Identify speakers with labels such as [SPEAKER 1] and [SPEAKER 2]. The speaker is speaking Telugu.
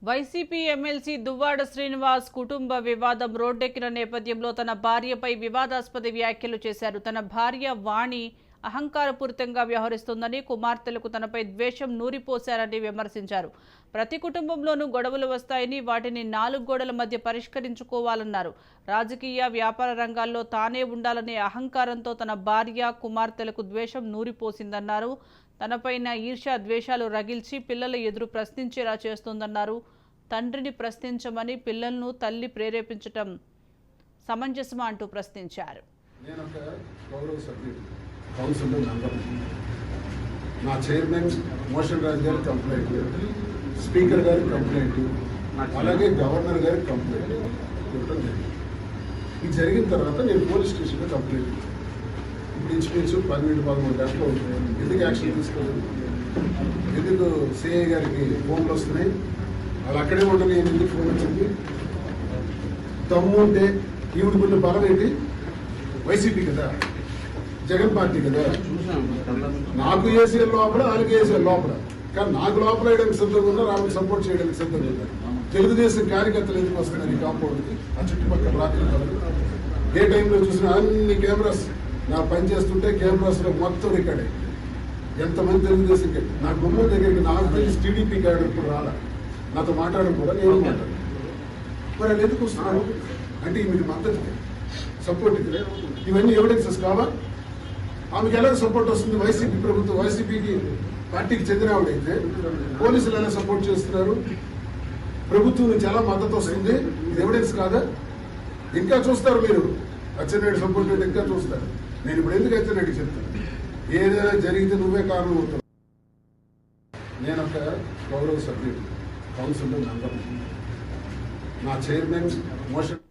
[SPEAKER 1] వైసీపీ ఎమ్మెల్సీ దువ్వాడ శ్రీనివాస్ కుటుంబ వివాదం రోడ్డెక్కిన నేపథ్యంలో తన భార్యపై వివాదాస్పద వ్యాఖ్యలు చేశారు. తన భార్య వాణి అహంకారపూరితంగా వ్యవహరిస్తుందని, కుమార్తెలకు తనపై ద్వేషం నూరిపోశారని విమర్శించారు. ప్రతి కుటుంబంలోనూ గొడవలు వస్తాయని, వాటిని 4 గోడల మధ్య పరిష్కరించుకోవాలన్నారు. రాజకీయ, వ్యాపార రంగాల్లో తానే ఉండాలనే అహంకారంతో తన భార్య, కుమార్తెలకు ద్వేషం నూరిపోసిందన్నారు. తనపైన ఈర్ష్య, ద్వేషాలు రగిల్చి పిల్లల ఎదురు ప్రశ్నించేలా చేస్తోందన్నారు. తండ్రిని ప్రశ్నించమని పిల్లలను తల్లి ప్రేరేపించటం సమంజసమా అంటూ ప్రశ్నించారు.
[SPEAKER 2] నా చైర్మన్ మోషన్ రాజు గారి కంప్లైంట్, స్పీకర్ గారి కంప్లైంట్, అలాగే గవర్నర్ గారి కంప్లైంట్ ఇవ్వడం జరిగింది. ఇది జరిగిన తర్వాత నేను పోలీస్ స్టేషన్లో కంప్లైంట్ ఇచ్చాను. ఇప్పుడు ఇంచుమించు 12-13 గంటలు ఎందుకు యాక్షన్ తీసుకోలేదు? ఎందుకు సిఐ గారికి ఫోన్లు వస్తున్నాయి? వాళ్ళు అక్కడే ఉండని ఎందుకు ఫోన్ వచ్చింది? దమ్ము ఉంటే ఈవిడ కొన్ని బలం ఏంటి? వైసీపీ కదా, జగన్ పార్టీ కదా. నాకు ఏసీఎల్ లోపల, వాళ్ళకి ఏసీఎల్ లోపల, కానీ నాకు లోపల వేయడానికి సిద్ధంగా ఉన్నారు, వాళ్ళకి సపోర్ట్ చేయడానికి సిద్ధంగా ఉన్నారు. తెలుగుదేశం కార్యకర్తలు ఎందుకు వస్తున్నారు ఈ కాంపౌండ్కి? ఆ చుట్టుపక్కల రాత్రి ఏ టైంలో చూసినా అన్ని కెమెరాస్ నా పని చేస్తుంటే కెమెరాస్లో మొత్తం రికార్డే. ఎంతమంది తెలుగుదేశం నా గుమ్మం దగ్గరికి నాకు తెలిసి టీడీపీ క్యాడర్ ఇప్పుడు రాలా, నాతో మాట్లాడడం కూడా నేను మాట్లాడాను. మరి వాళ్ళు ఎందుకు వస్తున్నారు అంటే మీకు మద్దతు సపోర్ట్ ఇది, ఇవన్నీ ఎవిడెన్సెస్ కావా? ఆమెకి ఎలా సపోర్ట్ వస్తుంది? వైసీపీ ప్రభుత్వం, వైసీపీకి పార్టీకి చెందిన ఆవిడైతే పోలీసులు ఎలా సపోర్ట్ చేస్తున్నారు? ప్రభుత్వం నుంచి ఎలా మద్దతు వస్తుంది? ఇది ఎవిడెన్స్ కాదా? ఇంకా చూస్తారు మీరు, అచ్చెన్నాయుడు సపోర్ట్ అంటే ఇంకా చూస్తారు. నేను ఇప్పుడు ఎందుకు అచ్చెన్నాయుడికి చెప్తాను? ఏదైనా జరిగితే నువ్వే కారణం అవుతావు. నేను ఒక గౌరవ సభ్యుడు, కౌన్సిల్లో మెంబర్. నా చైర్మన్ మోషన్